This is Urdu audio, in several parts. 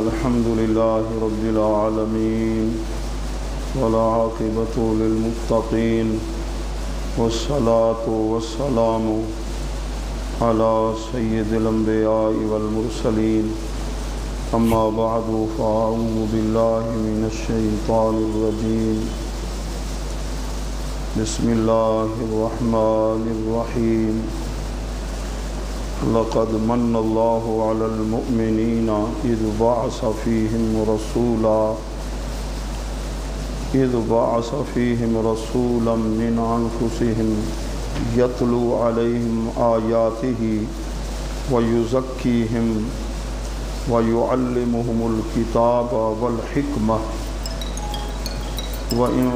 الحمد لله رب العالمين والعاقبة للمتقين والصلاة والسلام على سيد الأنبياء والمرسلين أما بعد فأعوذ بالله من الشيطان الرجيم بسم الله الرحمن الرحيم لقد من الله على المؤمنين إذ بعث فيهم رسولا من أنفسهم يتلو عليهم آياته ويزكيهم ويعلمهم الكتاب والحكمة وإن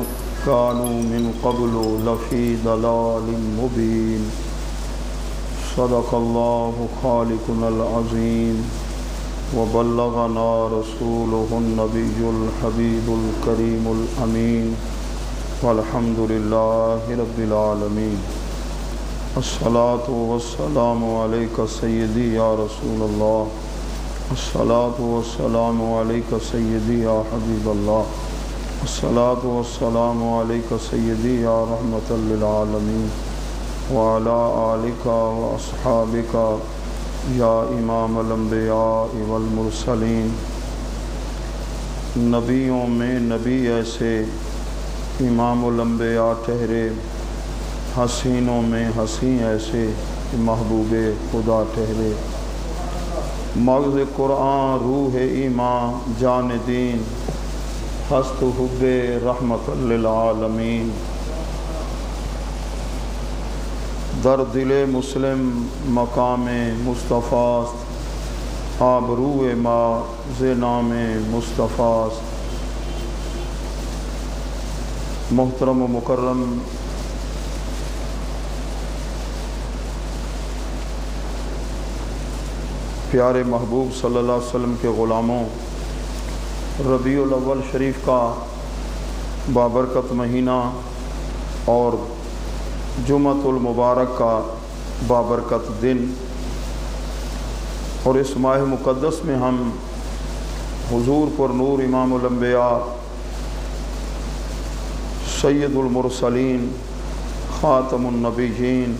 كانوا من قبل لفي ضلال مبين صدق الله خالقنا العظيم وبلغنا رسوله النبي الحبيب الكريم الأمين والحمد لله رب العالمين الصلاة والسلام عليك سيدي يا رسول الله الصلاة والسلام عليك سيدي يا حبيب الله الصلاة والسلام عليك سيدي يا رحمة للعالمين وعلى آلك وأصحابك یا امام الانبیاء والمرسلین۔ نبیوں میں نبی ایسے امام الانبیاء ٹھہرے، حسینوں میں حسین ایسے محبوب خدا ٹھہرے۔ مغز قرآن روح ایمان جان دین، ہست حب رحمت للعالمین۔ در دل مسلم مقام مصطفیٰ آبرو ما ز نام مصطفیٰ۔ محترم و مکرم پیارے محبوب صلی اللہ علیہ وسلم کے غلاموں، ربیع الاول شریف کا بابرکت مہینہ اور جمعۃ المبارک کا بابرکت دن، اور اس ماہ مقدس میں ہم حضور پر نور امام الانبیاء سید المرسلین خاتم النبیین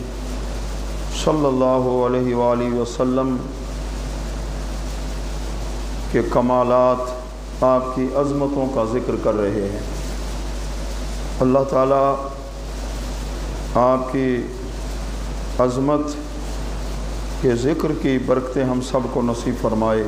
صلی اللہ علیہ وآلہ وسلم کے کمالات، آپ کی عظمتوں کا ذکر کر رہے ہیں۔ اللہ تعالیٰ آپ کی عظمت کے ذکر کی برکتیں ہم سب کو نصیب فرمائے۔